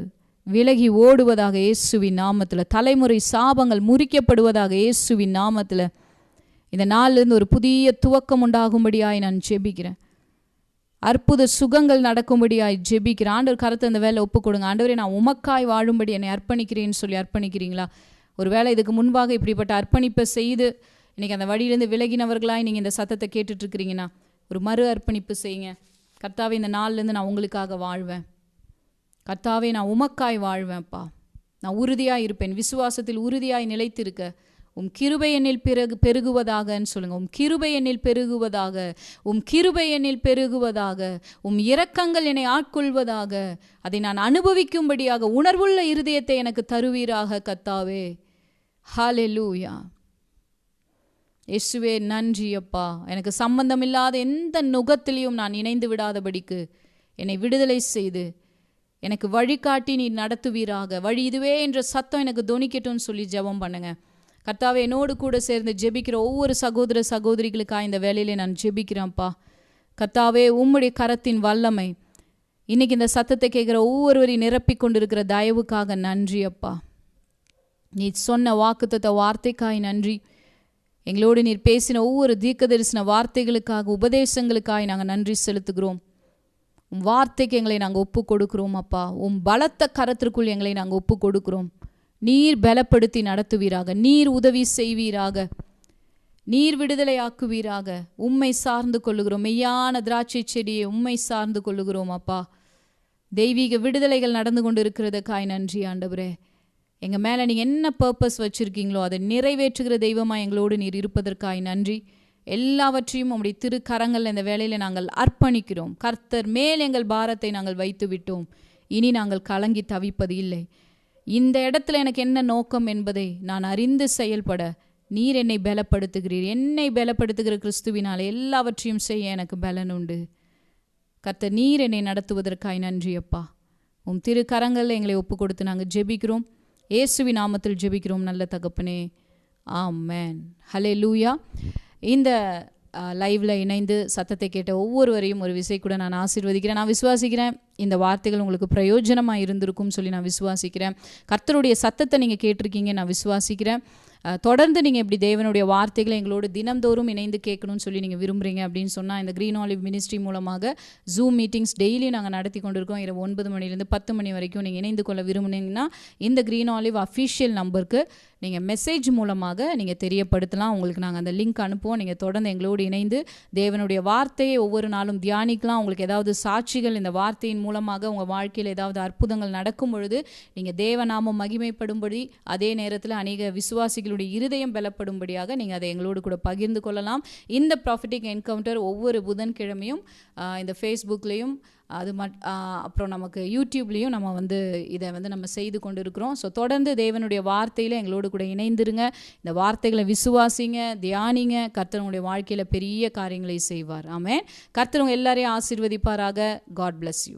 விலகி ஓடுவதாக இயேசுவின் நாமத்தில். தலைமுறை சாபங்கள் முறிக்கப்படுவதாக இயேசுவின் நாமத்தில். இந்த நாளிலிருந்து ஒரு புதிய துவக்கம் உண்டாகும்படியாய் நான் ஜெபிக்கிறேன். அற்புத சுகங்கள் நடக்கும்படியாய் ஜெபிக்கிறேன். ஆண்டவர் கருத்தை அந்த வேலை ஒப்பு கொடுங்க. ஆண்டவரே, நான் உமக்காய் வாழும்படி என்னை அர்ப்பணிக்கிறேன்னு சொல்லி அர்ப்பணிக்கிறீங்களா? ஒரு வேளை இதுக்கு முன்பாக இப்படிப்பட்ட அர்ப்பணிப்பை செய்து இன்றைக்கி அந்த வழியிலேருந்து விலகினவர்களாய் நீங்கள் இந்த சத்தத்தை கேட்டுட்ருக்கிறீங்கன்னா ஒரு மறு அர்ப்பணிப்பு செய்யுங்க. கர்த்தாவே, இந்த நாள்லேருந்து நான் உங்களுக்காக வாழ்வேன். கர்த்தாவே, நான் உமக்காய் வாழ்வேன்ப்பா. நான் உறுதியாக இருப்பேன், விசுவாசத்தில் உறுதியாய் நிலைத்திருக்க உம் கிருபை என்னில் பெருகுவதாகன்னு சொல்லுங்கள். உம் கிருபை என்னில் பெருகுவதாக, உம் கிருபை என்னில் பெருகுவதாக, உம் இரக்கங்கள் என்னை ஆட்கொள்வதாக, அதை நான் அனுபவிக்கும்படியாக உணர்வுள்ள இருதயத்தை எனக்கு தருவீராக கர்த்தாவே. ஹல்லேலூயா. இயேசுவே நன்றி அப்பா. எனக்கு சம்பந்தமில்லாத எந்த நுகத்திலையும் நான் இணைந்து விடாதபடிக்கு என்னை விடுதலை செய்து எனக்கு வழிகாட்டி நீ நடத்துவீராக. வழி இதுவே என்ற சத்தம் எனக்கு தொனிக்கட்டும்னு சொல்லி ஜெபம் பண்ணுங்க. கர்த்தாவே, என்னோடு கூட சேர்ந்து ஜெபிக்கிற ஒவ்வொரு சகோதர சகோதரிகளுக்காக இந்த வேலையிலே நான் ஜெபிக்கிறேன்ப்பா. கர்த்தாவே, உம்முடைய கரத்தின் வல்லமை இன்னைக்கு இந்த சத்தத்தை கேட்குற ஒவ்வொருவரையும் நிரப்பி கொண்டிருக்கிற தயவுக்காக நன்றி அப்பா. நீ சொன்ன வாக்குத்தத்த வார்த்தைக்காய் நன்றி. எங்களோடு நீர் பேசின ஒவ்வொரு தீர்க்கதரிசன வார்த்தைகளுக்காக, உபதேசங்களுக்காக நாங்கள் நன்றி செலுத்துகிறோம். உம் வார்த்தைக்கு எங்களை நாங்கள் ஒப்பு கொடுக்கிறோம் அப்பா. உம் பலத்த கரத்திற்குள் எங்களை நாங்கள் ஒப்பு கொடுக்கிறோம். நீர் பலப்படுத்தி நடத்துவீராக, நீர் உதவி செய்வீராக, நீர் விடுதலை ஆக்குவீராக. உம்மை சார்ந்து கொள்ளுகிறோம். மெய்யான திராட்சை செடியை உம்மை சார்ந்து கொள்ளுகிறோம் அப்பா. தெய்வீக விடுதலைகள் நடந்து கொண்டு இருக்கிறதுக்காய் நன்றி ஆண்டவரே. எங்கள் மேலே நீங்கள் என்ன பர்பஸ் வச்சுருக்கீங்களோ அதை நிறைவேற்றுகிற தெய்வமாக எங்களோடு நீர் இருப்பதற்காய் நன்றி. எல்லாவற்றையும் உம்முடைய திருக்கரங்கள் இந்த வேளையில் நாங்கள் அர்ப்பணிக்கிறோம். கர்த்தர் மேல் எங்கள் பாரத்தை நாங்கள் வைத்து விட்டோம். இனி நாங்கள் கலங்கி தவிப்பது இல்லை. இந்த இடத்துல எனக்கு என்ன நோக்கம் என்பதை நான் அறிந்து செயல்பட நீர் என்னை பலப்படுத்துகிறீர். என்னை பலப்படுத்துகிற கிறிஸ்துவினால் எல்லாவற்றையும் செய்ய எனக்கு பலன் உண்டு. கர்த்தர் நீர் என்னை நடத்துவதற்காய் நன்றி அப்பா. உம் திருக்கரங்களில் எங்களை ஒப்பு கொடுத்து நாங்கள் ஜெபிக்கிறோம். இயேசுவின் நாமத்தில் ஜெபிக்கிறோம் நல்ல தகப்பனே, ஆமென். ஹல்லேலூயா. இந்த லைவ்ல இணைந்து சத்தத்தை கேட்ட ஒவ்வொருவரையும் ஒரு விசை கூட நான் ஆசீர்வதிக்கிறேன். நான் விசுவாசிக்கிறேன் இந்த வார்த்தைகள் உங்களுக்கு பிரயோஜனமாக இருந்திருக்கும் சொல்லி நான் விசுவாசிக்கிறேன். கர்த்தருடைய சத்தத்தை நீங்கள் கேட்டிருக்கீங்க, நான் விசுவாசிக்கிறேன். தொடர்ந்து நீங்கள் இப்படி தேவனுடைய வார்த்தைகளை எங்களோடு தினந்தோறும் இணைந்து கேட்கணும்னு சொல்லி நீங்கள் விரும்புகிறீங்க அப்படின்னு சொன்னால், இந்த கிரீன் ஆலிவ் மினிஸ்ட்ரி மூலமாக ஜூம் மீட்டிங்ஸ் டெய்லி நாங்கள் நடத்தி கொண்டிருக்கோம். இரவு 9 மணிலேருந்து 10 மணி வரைக்கும் நீங்கள் இணைந்து கொள்ள விரும்புனீங்கன்னா இந்த கிரீன் ஆலிவ் அஃபிஷியல் நம்பருக்கு நீங்கள் மெசேஜ் மூலமாக நீங்கள் தெரியப்படுத்தலாம். உங்களுக்கு நாங்கள் அந்த லிங்க் அனுப்புவோம். நீங்கள் தொடர்ந்து எங்களோடு இணைந்து தேவனுடைய வார்த்தையை ஒவ்வொரு நாளும் தியானிக்கலாம். உங்களுக்கு ஏதாவது சாட்சிகள் இந்த வார்த்தையின் மூலமாக உங்கள் வாழ்க்கையில் ஏதாவது அற்புதங்கள் நடக்கும் பொழுது நீங்கள் தேவநாமம் மகிமைப்படும்படி, அதே நேரத்தில் அநேக விசுவாசிகளுடைய இருதயம் பலப்படும்படியாக நீங்கள் அதை எங்களோடு கூட பகிர்ந்து கொள்ளலாம். இந்த ப்ராஃபிட்டிக் என்கவுண்டர் ஒவ்வொரு புதன்கிழமையும் இந்த ஃபேஸ்புக்லேயும் அப்புறம் நமக்கு யூடியூப்லேயும் நம்ம இதை நம்ம செய்து கொண்டு இருக்கிறோம். ஸோ தொடர்ந்து தேவனுடைய வார்த்தையில் எங்களோடு கூட இணைந்திருங்க. இந்த வார்த்தைகளை விசுவாசிங்க, தியானிங்க. கர்த்தர் உங்களுடைய வாழ்க்கையில் பெரிய காரியங்களை செய்வார். ஆமென். கர்த்தர் உங்கள் எல்லாரையும் ஆசீர்வதிப்பாராக. God bless you.